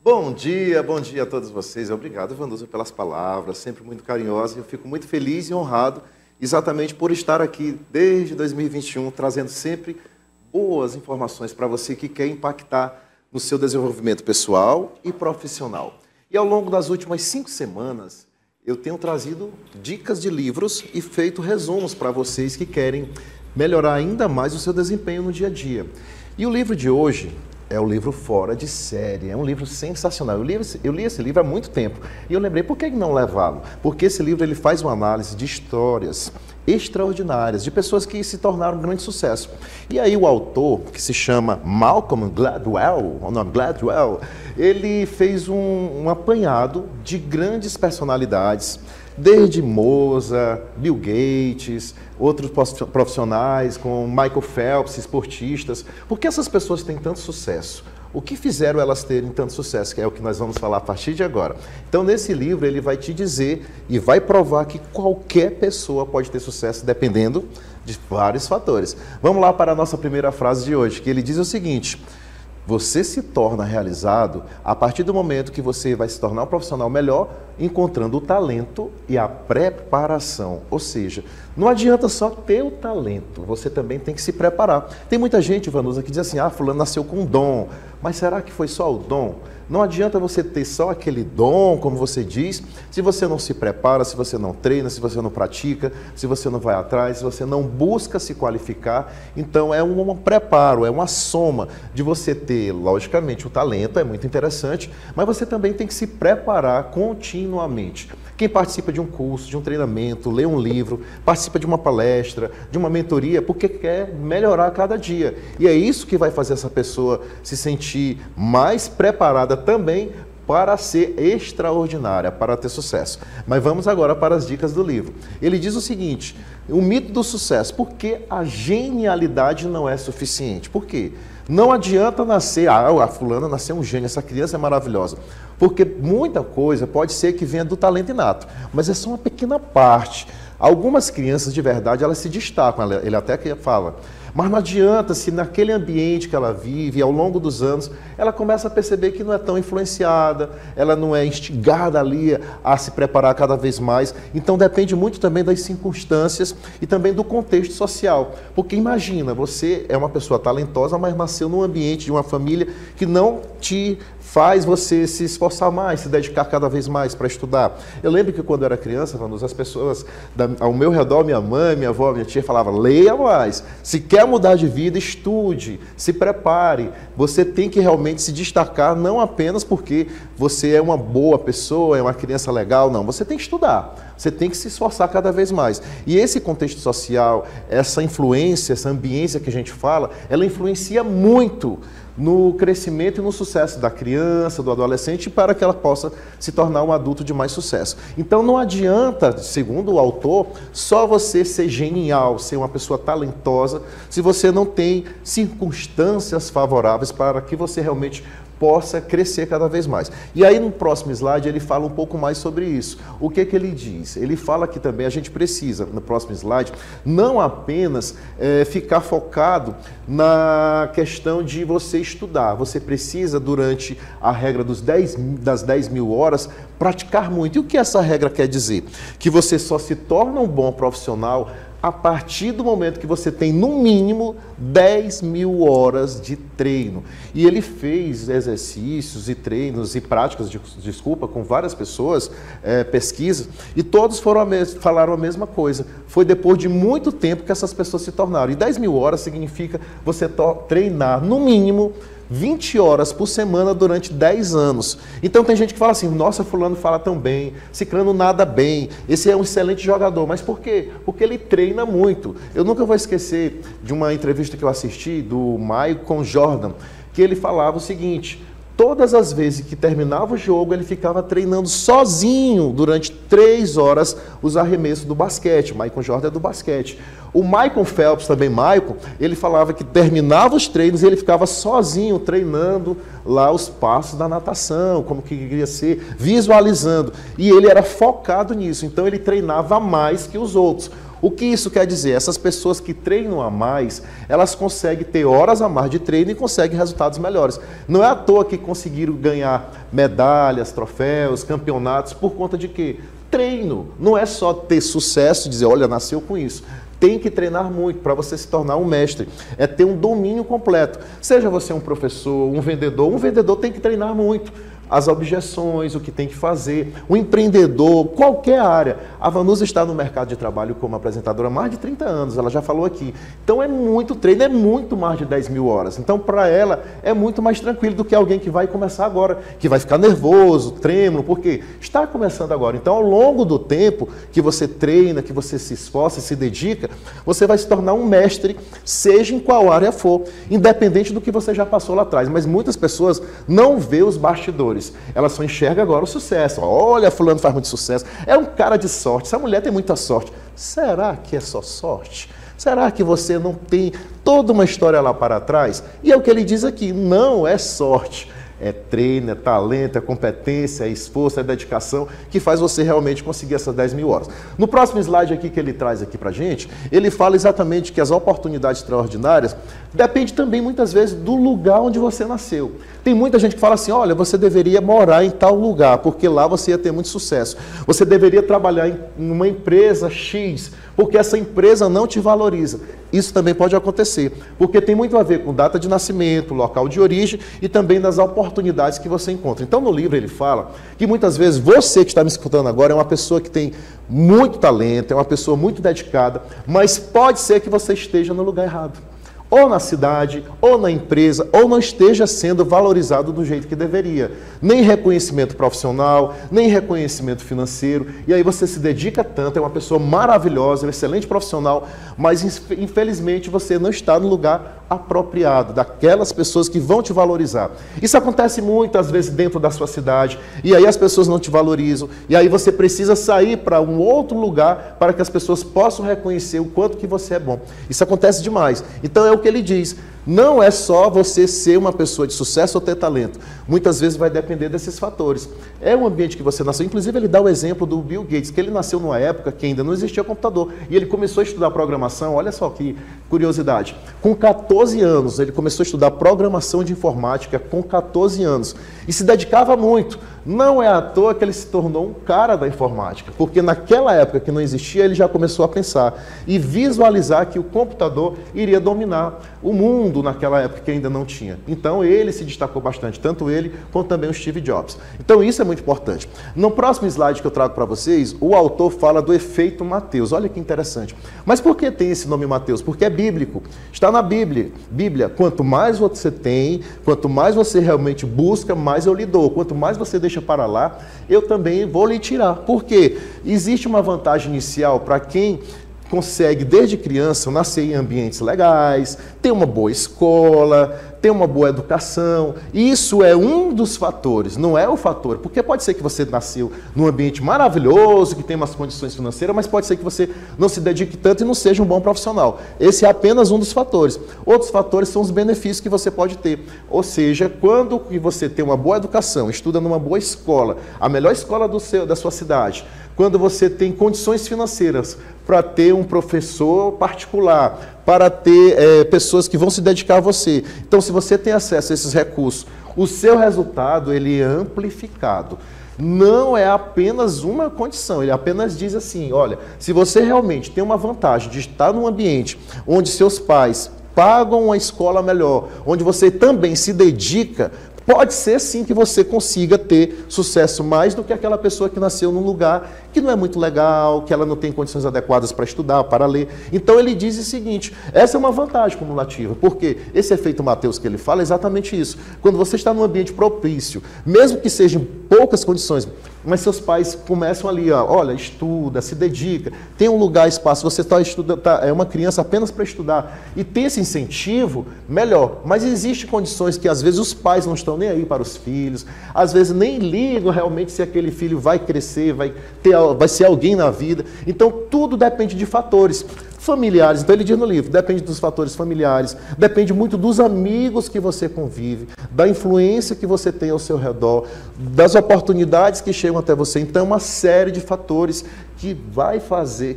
Bom dia a todos vocês. Obrigado, Vanusa, pelas palavras, sempre muito carinhosa. Eu fico muito feliz e honrado exatamente por estar aqui desde 2021, trazendo sempre boas informações para você que quer impactar no seu desenvolvimento pessoal e profissional. E ao longo das últimas 5 semanas, eu tenho trazido dicas de livros e feito resumos para vocês que querem melhorar ainda mais o seu desempenho no dia a dia. E o livro de hoje é o livro Fora de Série, é um livro sensacional. Eu li esse livro há muito tempo e eu lembrei, por que não levá-lo? Porque esse livro ele faz uma análise de histórias extraordinárias, de pessoas que se tornaram um grande sucesso. E aí o autor, que se chama Malcolm Gladwell, o nome Gladwell, ele fez um apanhado de grandes personalidades, desde Mozart, Bill Gates, outros profissionais, como Michael Phelps, esportistas. Por que essas pessoas têm tanto sucesso? O que fizeram elas terem tanto sucesso, que é o que nós vamos falar a partir de agora. Então, nesse livro, ele vai te dizer e vai provar que qualquer pessoa pode ter sucesso, dependendo de vários fatores. Vamos lá para a nossa primeira frase de hoje, que ele diz o seguinte: você se torna realizado a partir do momento que você vai se tornar um profissional melhor, encontrando o talento e a preparação. Ou seja, não adianta só ter o talento, você também tem que se preparar. Tem muita gente, Vanusa, que diz assim, fulano nasceu com um dom, mas será que foi só o dom? Não adianta você ter só aquele dom, como você diz, se você não se prepara, se você não treina, se você não pratica, se você não vai atrás, se você não busca se qualificar. Então é um preparo, é uma soma de você ter, logicamente, o talento, é muito interessante, mas você também tem que se preparar continuamente. Quem participa de um curso, de um treinamento, lê um livro, participa de uma palestra, de uma mentoria, porque quer melhorar a cada dia. E é isso que vai fazer essa pessoa se sentir mais preparada também para ser extraordinária, para ter sucesso. Mas vamos agora para as dicas do livro. Ele diz o seguinte: o mito do sucesso. Por que a genialidade não é suficiente? Por quê? Não adianta nascer, a fulana nasceu um gênio, essa criança é maravilhosa. Porque muita coisa pode ser que venha do talento inato, mas é só uma pequena parte. Algumas crianças, de verdade, elas se destacam, ele até que fala. Mas não adianta se naquele ambiente que ela vive, ao longo dos anos, ela começa a perceber que não é tão influenciada, ela não é instigada ali a se preparar cada vez mais. Então depende muito também das circunstâncias e também do contexto social. Porque imagina, você é uma pessoa talentosa, mas nasceu num ambiente de uma família que não te faz você se esforçar mais, se dedicar cada vez mais para estudar. Eu lembro que quando eu era criança, Vanusa, as pessoas ao meu redor, minha mãe, minha avó, minha tia, falavam, leia mais. Se quer mudar de vida, estude, se prepare. Você tem que realmente se destacar, não apenas porque você é uma boa pessoa, é uma criança legal, não. Você tem que estudar, você tem que se esforçar cada vez mais. E esse contexto social, essa influência, essa ambiência que a gente fala, ela influencia muito no crescimento e no sucesso da criança, do adolescente, para que ela possa se tornar um adulto de mais sucesso. Então não adianta, segundo o autor, só você ser genial, ser uma pessoa talentosa, se você não tem circunstâncias favoráveis para que você realmente possa crescer cada vez mais. E aí no próximo slide ele fala um pouco mais sobre isso. O que que ele diz? Ele fala que também a gente precisa, no próximo slide, não apenas ficar focado na questão de você estudar. Você precisa, durante a regra das 10 mil horas, praticar muito. E o que essa regra quer dizer? Que você só se torna um bom profissional a partir do momento que você tem, no mínimo, 10 mil horas de treino. E ele fez exercícios e treinos e práticas, com várias pessoas, pesquisas, e todos falaram a mesma coisa. Foi depois de muito tempo que essas pessoas se tornaram. E 10 mil horas significa você treinar, no mínimo, 20 horas por semana durante 10 anos. Então tem gente que fala assim, nossa, fulano fala tão bem, ciclano nada bem, esse é um excelente jogador. Mas por quê? Porque ele treina muito. Eu nunca vou esquecer de uma entrevista que eu assisti do Michael Jordan, que ele falava o seguinte: todas as vezes que terminava o jogo, ele ficava treinando sozinho durante 3 horas os arremessos do basquete. Michael Jordan é do basquete. O Michael Phelps, também Michael, ele falava que terminava os treinos e ele ficava sozinho treinando lá os passos da natação, como que iria ser, visualizando. E ele era focado nisso, então ele treinava mais que os outros. O que isso quer dizer? Essas pessoas que treinam a mais, elas conseguem ter horas a mais de treino e conseguem resultados melhores. Não é à toa que conseguiram ganhar medalhas, troféus, campeonatos, por conta de quê? Treino. Não é só ter sucesso e dizer, olha, nasceu com isso. Tem que treinar muito para você se tornar um mestre. É ter um domínio completo. Seja você um professor, um vendedor tem que treinar muito. As objeções, o que tem que fazer, o empreendedor, qualquer área. A Vanusa está no mercado de trabalho como apresentadora há mais de 30 anos, ela já falou aqui. Então é muito treino, é muito mais de 10 mil horas. Então para ela é muito mais tranquilo do que alguém que vai começar agora, que vai ficar nervoso, trêmulo, porque está começando agora. Então ao longo do tempo que você treina, que você se esforça, se dedica, você vai se tornar um mestre, seja em qual área for, independente do que você já passou lá atrás. Mas muitas pessoas não vê os bastidores. Ela só enxerga agora o sucesso. Olha, fulano faz muito sucesso. É um cara de sorte. Essa mulher tem muita sorte. Será que é só sorte? Será que você não tem toda uma história lá para trás? E é o que ele diz aqui. Não é sorte. É treino, é talento, é competência, é esforço, é dedicação que faz você realmente conseguir essas 10 mil horas. No próximo slide aqui que ele traz aqui pra gente, ele fala exatamente que as oportunidades extraordinárias dependem também muitas vezes do lugar onde você nasceu. Tem muita gente que fala assim, olha, você deveria morar em tal lugar, porque lá você ia ter muito sucesso. Você deveria trabalhar em uma empresa X, porque essa empresa não te valoriza. Isso também pode acontecer, porque tem muito a ver com data de nascimento, local de origem e também das oportunidades que você encontra. Então, no livro ele fala que muitas vezes você que está me escutando agora é uma pessoa que tem muito talento, é uma pessoa muito dedicada, mas pode ser que você esteja no lugar errado. Ou na cidade, ou na empresa, ou não esteja sendo valorizado do jeito que deveria. Nem reconhecimento profissional, nem reconhecimento financeiro. E aí você se dedica tanto, é uma pessoa maravilhosa, um excelente profissional, mas infelizmente você não está no lugar apropriado, daquelas pessoas que vão te valorizar. Isso acontece muitas vezes dentro da sua cidade, e aí as pessoas não te valorizam, e aí você precisa sair para um outro lugar para que as pessoas possam reconhecer o quanto que você é bom. Isso acontece demais. Então é o que ele diz. Não é só você ser uma pessoa de sucesso ou ter talento. Muitas vezes vai depender desses fatores. É o ambiente que você nasceu. Inclusive, ele dá o exemplo do Bill Gates, que ele nasceu numa época que ainda não existia computador. E ele começou a estudar programação. Olha só que curiosidade. Com 14 anos, ele começou a estudar programação de informática com 14 anos. E se dedicava muito. Não é à toa que ele se tornou um cara da informática. Porque naquela época que não existia, ele já começou a pensar e visualizar que o computador iria dominar o mundo naquela época que ainda não tinha. Então ele se destacou bastante, tanto ele quanto também o Steve Jobs. Então isso é muito importante. No próximo slide que eu trago para vocês, o autor fala do efeito Mateus. Olha que interessante. Mas por que tem esse nome Mateus? Porque é bíblico. Está na Bíblia. Bíblia, quanto mais você tem, quanto mais você realmente busca, mais eu lhe dou. Quanto mais você deixa para lá, eu também vou lhe tirar. Por quê? Existe uma vantagem inicial para quem consegue, desde criança, nascer em ambientes legais, ter uma boa escola, ter uma boa educação. Isso é um dos fatores, não é o fator. Porque pode ser que você nasceu num ambiente maravilhoso, que tem umas condições financeiras, mas pode ser que você não se dedique tanto e não seja um bom profissional. Esse é apenas um dos fatores. Outros fatores são os benefícios que você pode ter. Ou seja, quando você tem uma boa educação, estuda numa boa escola, a melhor escola da sua cidade, quando você tem condições financeiras para ter um professor particular, para ter pessoas que vão se dedicar a você. Então, se você tem acesso a esses recursos, o seu resultado ele é amplificado. Não é apenas uma condição, ele apenas diz assim, olha, se você realmente tem uma vantagem de estar num ambiente onde seus pais pagam uma escola melhor, onde você também se dedica, pode ser sim que você consiga ter sucesso mais do que aquela pessoa que nasceu num lugar que não é muito legal, que ela não tem condições adequadas para estudar, para ler. Então ele diz o seguinte, essa é uma vantagem cumulativa, porque esse efeito Mateus que ele fala é exatamente isso. Quando você está num ambiente propício, mesmo que sejam poucas condições, mas seus pais começam ali, ó, olha, estuda, se dedica, tem um lugar, espaço, você é uma criança apenas para estudar e tem esse incentivo, melhor. Mas existem condições que às vezes os pais não estão nem aí para os filhos, às vezes nem ligam realmente se aquele filho vai crescer, vai ser alguém na vida. Então tudo depende de fatores familiares. Então ele diz no livro, depende dos fatores familiares, depende muito dos amigos que você convive, da influência que você tem ao seu redor, das oportunidades que chegam até você. Então é uma série de fatores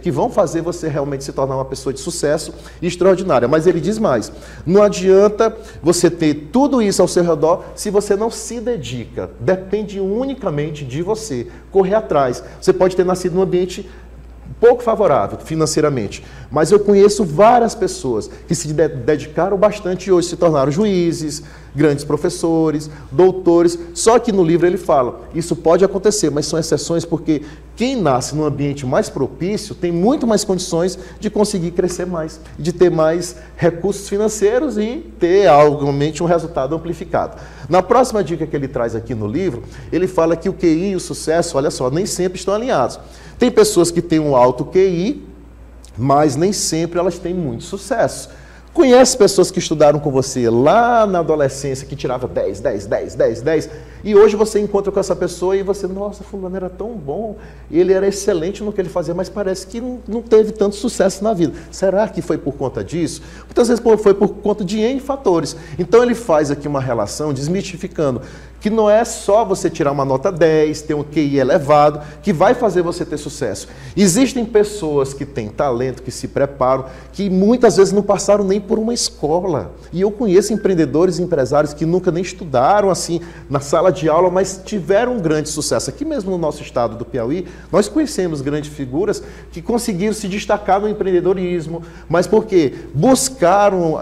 que vão fazer você realmente se tornar uma pessoa de sucesso e extraordinária. Mas ele diz mais, não adianta você ter tudo isso ao seu redor se você não se dedica. Depende unicamente de você, correr atrás. Você pode ter nascido num ambiente pouco favorável financeiramente, mas eu conheço várias pessoas que se dedicaram bastante e hoje se tornaram juízes, grandes professores, doutores, só que no livro ele fala, isso pode acontecer, mas são exceções porque quem nasce num ambiente mais propício tem muito mais condições de conseguir crescer mais, de ter mais recursos financeiros e ter, realmente, um resultado amplificado. Na próxima dica que ele traz aqui no livro, ele fala que o QI e o sucesso, olha só, nem sempre estão alinhados. Tem pessoas que têm um alto QI, mas nem sempre elas têm muito sucesso. Conhece pessoas que estudaram com você lá na adolescência, que tirava 10, 10, 10, 10, 10, e hoje você encontra com essa pessoa e você, nossa, fulano era tão bom, ele era excelente no que ele fazia, mas parece que não teve tanto sucesso na vida. Será que foi por conta disso? Muitas vezes foi por conta de N fatores. Então ele faz aqui uma relação desmistificando que não é só você tirar uma nota 10, ter um QI elevado, que vai fazer você ter sucesso. Existem pessoas que têm talento, que se preparam, que muitas vezes não passaram nem por uma escola. E eu conheço empreendedores e empresários que nunca nem estudaram assim na sala de aula, mas tiveram um grande sucesso. Aqui mesmo no nosso estado do Piauí, nós conhecemos grandes figuras que conseguiram se destacar no empreendedorismo, mas por quê? Buscaram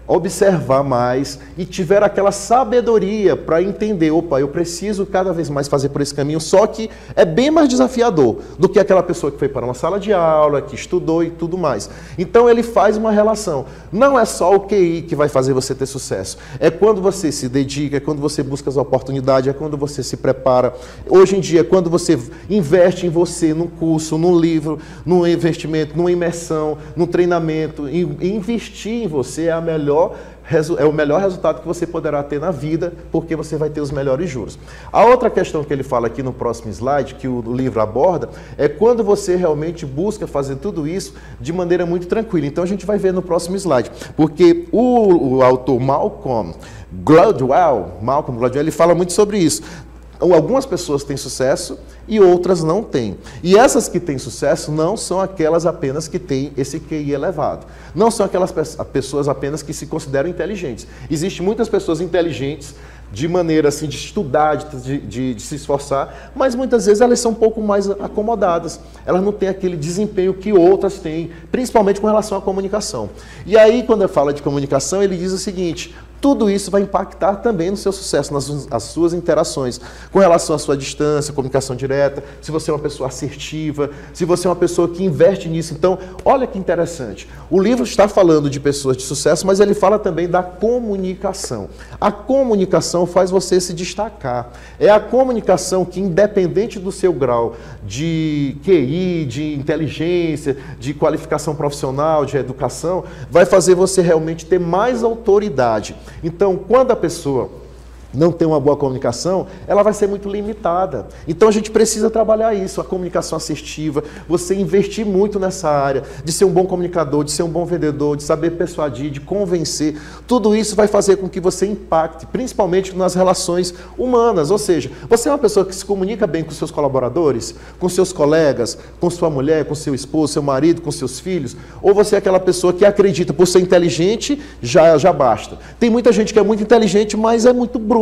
observar mais e tiver aquela sabedoria para entender, opa, eu preciso cada vez mais fazer por esse caminho, só que é bem mais desafiador do que aquela pessoa que foi para uma sala de aula, que estudou e tudo mais. Então ele faz uma relação. Não é só o QI que vai fazer você ter sucesso, é quando você se dedica, é quando você busca as oportunidades, é quando você se prepara. Hoje em dia, é quando você investe em você, num curso, num livro, num investimento, numa imersão, num treinamento. Investir em você é o melhor resultado que você poderá ter na vida, porque você vai ter os melhores juros. A outra questão que ele fala aqui no próximo slide, que o livro aborda, é quando você realmente busca fazer tudo isso de maneira muito tranquila. Então a gente vai ver no próximo slide, porque o autor Malcolm Gladwell, ele fala muito sobre isso. Algumas pessoas têm sucesso e outras não têm. E essas que têm sucesso não são aquelas apenas que têm esse QI elevado. Não são aquelas pessoas apenas que se consideram inteligentes. Existem muitas pessoas inteligentes de maneira assim, de estudar, de se esforçar, mas muitas vezes elas são um pouco mais acomodadas. Elas não têm aquele desempenho que outras têm, principalmente com relação à comunicação. E aí, quando ele fala de comunicação, ele diz o seguinte: tudo isso vai impactar também no seu sucesso, nas suas interações, com relação à sua distância, comunicação direta, se você é uma pessoa assertiva, se você é uma pessoa que investe nisso. Então, olha que interessante. O livro está falando de pessoas de sucesso, mas ele fala também da comunicação. A comunicação faz você se destacar. É a comunicação que, independente do seu grau de QI, de inteligência, de qualificação profissional, de educação, vai fazer você realmente ter mais autoridade. Então, quando a pessoa não tem uma boa comunicação, ela vai ser muito limitada. Então a gente precisa trabalhar isso, a comunicação assertiva, você investir muito nessa área, de ser um bom comunicador, de ser um bom vendedor, de saber persuadir, de convencer. Tudo isso vai fazer com que você impacte, principalmente nas relações humanas. Ou seja, você é uma pessoa que se comunica bem com seus colaboradores, com seus colegas, com sua mulher, com seu esposo, seu marido, com seus filhos, ou você é aquela pessoa que acredita, por ser inteligente, já basta. Tem muita gente que é muito inteligente, mas é muito bruto.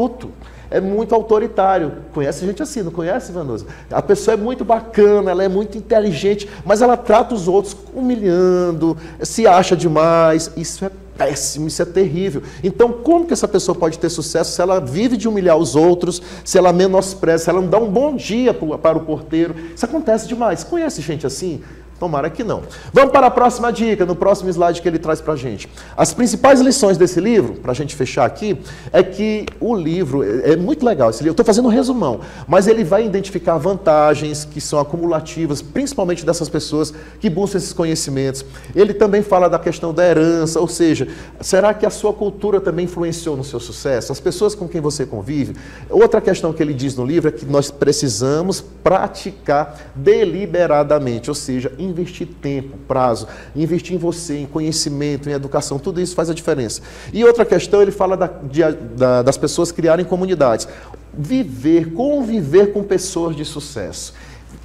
É muito autoritário. Conhece gente assim, não conhece, Vanusa? A pessoa é muito bacana, ela é muito inteligente, mas ela trata os outros humilhando, se acha demais. Isso é péssimo, isso é terrível. Então, como que essa pessoa pode ter sucesso se ela vive de humilhar os outros, se ela menospreza, se ela não dá um bom dia para o porteiro? Isso acontece demais. Conhece gente assim? Tomara que não. Vamos para a próxima dica, no próximo slide que ele traz para a gente. As principais lições desse livro, para a gente fechar aqui, é que o livro é muito legal. Esse livro, eu estou fazendo um resumão, mas ele vai identificar vantagens que são acumulativas, principalmente dessas pessoas que buscam esses conhecimentos. Ele também fala da questão da herança, ou seja, será que a sua cultura também influenciou no seu sucesso? As pessoas com quem você convive? Outra questão que ele diz no livro é que nós precisamos praticar deliberadamente, ou seja, investir tempo, prazo, investir em você, em conhecimento, em educação, tudo isso faz a diferença. E outra questão, ele fala das pessoas criarem comunidades. Conviver com pessoas de sucesso.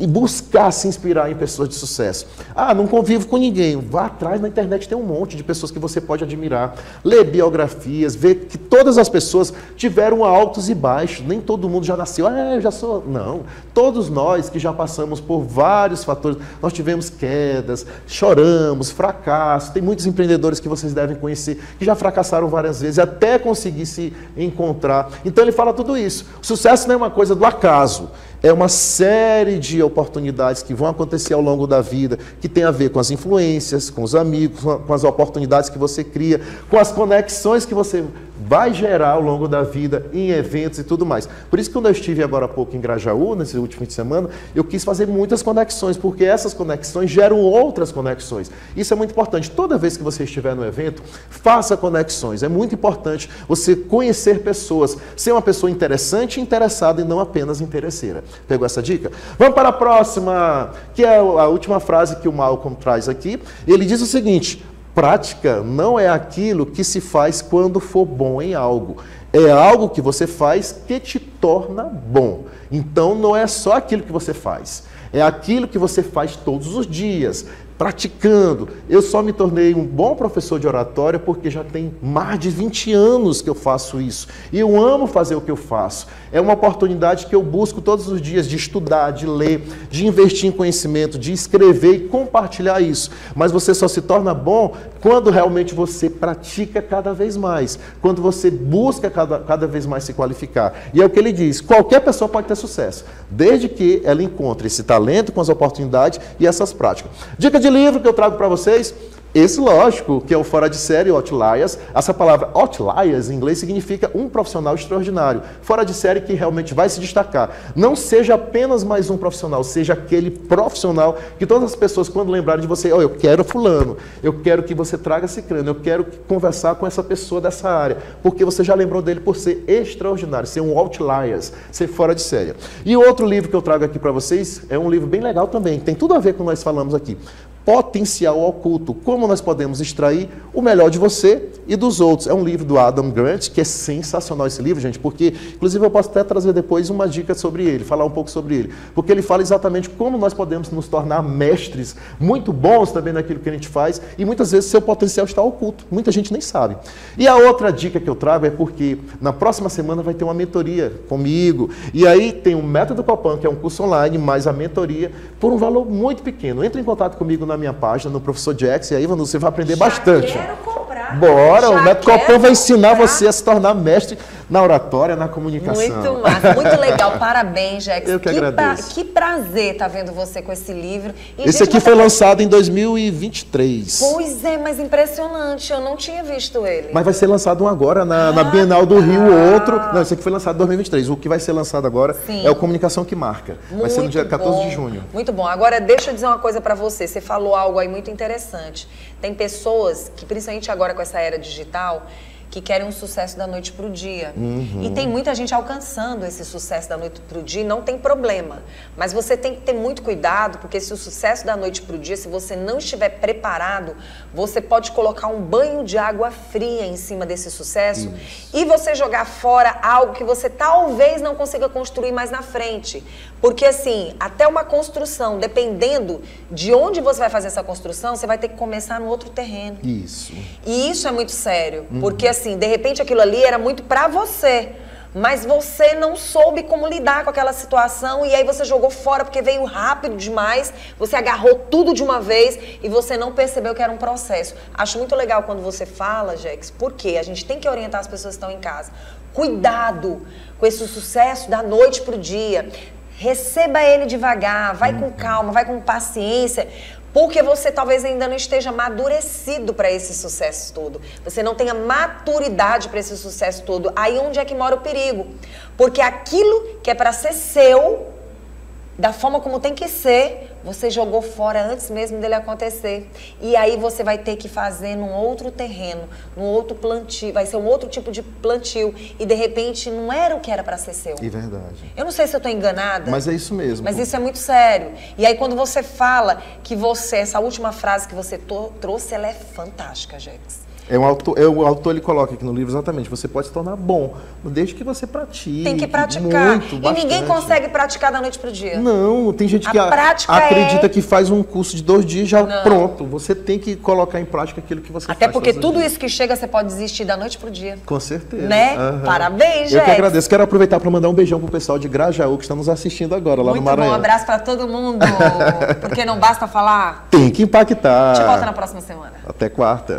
e buscar se inspirar em pessoas de sucesso. Ah, não convivo com ninguém. Vá atrás, na internet tem um monte de pessoas que você pode admirar. Lê biografias, vê que todas as pessoas tiveram altos e baixos. Nem todo mundo já nasceu, eu já sou... Não. Todos nós que já passamos por vários fatores, nós tivemos quedas, choramos, fracasso. Tem muitos empreendedores que vocês devem conhecer, que já fracassaram várias vezes, até conseguir se encontrar. Então ele fala tudo isso. O sucesso não é uma coisa do acaso. É uma série de oportunidades que vão acontecer ao longo da vida, que tem a ver com as influências, com os amigos, com as oportunidades que você cria, com as conexões que você vai gerar ao longo da vida em eventos e tudo mais. Por isso que quando eu estive agora há pouco em Grajaú, nesse último fim de semana, eu quis fazer muitas conexões, porque essas conexões geram outras conexões. Isso é muito importante. Toda vez que você estiver no evento, faça conexões. É muito importante você conhecer pessoas, ser uma pessoa interessante e interessada e não apenas interesseira. Pegou essa dica? Vamos para a próxima, que é a última frase que o Malcolm traz aqui. Ele diz o seguinte: prática não é aquilo que se faz quando for bom em algo. É algo que você faz que te torna bom. Então não é só aquilo que você faz. É aquilo que você faz todos os dias, praticando. Eu só me tornei um bom professor de oratória porque já tem mais de 20 anos que eu faço isso. E eu amo fazer o que eu faço. É uma oportunidade que eu busco todos os dias de estudar, de ler, de investir em conhecimento, de escrever e compartilhar isso. Mas você só se torna bom quando realmente você pratica cada vez mais, quando você busca cada vez mais se qualificar. E é o que ele diz, qualquer pessoa pode ter sucesso, desde que ela encontre esse talento com as oportunidades e essas práticas. Dica de livro que eu trago para vocês, esse lógico, que é o Fora de Série, Outliers. Essa palavra Outliers em inglês significa um profissional extraordinário. Fora de série que realmente vai se destacar. Não seja apenas mais um profissional, seja aquele profissional que todas as pessoas, quando lembrarem de você, eu quero fulano, eu quero que você traga ciclano, eu quero conversar com essa pessoa dessa área, porque você já lembrou dele por ser extraordinário, ser um Outliers, ser fora de série. E o outro livro que eu trago aqui para vocês é um livro bem legal também, tem tudo a ver com o que nós falamos aqui. Potencial Oculto, como nós podemos extrair o melhor de você e dos outros. É um livro do Adam Grant, que é sensacional esse livro, gente, porque, inclusive, eu posso até trazer depois uma dica sobre ele, falar um pouco sobre ele, porque ele fala exatamente como nós podemos nos tornar mestres, muito bons também naquilo que a gente faz, e muitas vezes seu potencial está oculto, muita gente nem sabe. E a outra dica que eu trago é porque na próxima semana vai ter uma mentoria comigo, e aí tem o Método Copan, que é um curso online, mais a mentoria, por um valor muito pequeno. Entre em contato comigo na minha página, no Professor Jax, e aí você vai aprender bastante. Quero comprar. Bora, o Método Copan vai ensinar você a se tornar mestre na oratória, na comunicação. Muito massa, muito legal. Parabéns, Jax. Eu que agradeço. Que prazer estar vendo você com esse livro. E, esse aqui foi lançado em 2023. Pois é, mas impressionante. Eu não tinha visto ele. Mas vai ser lançado um agora na Bienal do Rio, outro. Não, esse aqui foi lançado em 2023. O que vai ser lançado agora é o Comunicação que Marca. Vai ser no dia 14 de junho. Muito bom. Agora, deixa eu dizer uma coisa para você. Você falou algo aí muito interessante. Tem pessoas que, principalmente agora com essa era digital, que querem um sucesso da noite para o dia. E tem muita gente alcançando esse sucesso da noite para o dia e não tem problema. Mas você tem que ter muito cuidado, porque se o sucesso da noite para o dia, se você não estiver preparado, você pode colocar um banho de água fria em cima desse sucesso e você jogar fora algo que você talvez não consiga construir mais na frente. Porque assim, até uma construção, dependendo de onde você vai fazer essa construção, você vai ter que começar no outro terreno. Isso. E isso é muito sério, porque assim, de repente aquilo ali era muito pra você, mas você não soube como lidar com aquela situação e aí você jogou fora porque veio rápido demais, você agarrou tudo de uma vez e você não percebeu que era um processo. Acho muito legal quando você fala, Jax, porque a gente tem que orientar as pessoas que estão em casa. Cuidado com esse sucesso da noite pro dia. Receba ele devagar, vai com calma, vai com paciência, porque você talvez ainda não esteja amadurecido para esse sucesso todo. Você não tenha maturidade para esse sucesso todo. Aí onde é que mora o perigo? Porque aquilo que é para ser seu, da forma como tem que ser, você jogou fora antes mesmo dele acontecer. E aí você vai ter que fazer num outro terreno, num outro plantio, vai ser um outro tipo de plantio. E de repente não era o que era para ser seu. É verdade. Eu não sei se eu estou enganada. Mas é isso mesmo. Mas isso é muito sério. E aí quando você fala que você, essa última frase que você trouxe, ela é fantástica, Jax. O autor ele coloca aqui no livro exatamente, você pode se tornar bom, desde que você pratique. Tem que praticar. Muito, e ninguém consegue praticar da noite pro dia. Não, tem gente que acredita que faz um curso de 2 dias já pronto. Você tem que colocar em prática aquilo que você faz. Até porque tudo isso que chega, você pode desistir da noite pro dia. Com certeza. Né? Parabéns, gente. Eu que agradeço. Quero aproveitar para mandar um beijão pro pessoal de Grajaú que está nos assistindo agora, lá no Maranhão. Um abraço para todo mundo. Porque não basta falar. Tem que impactar. A gente volta na próxima semana. Até quarta.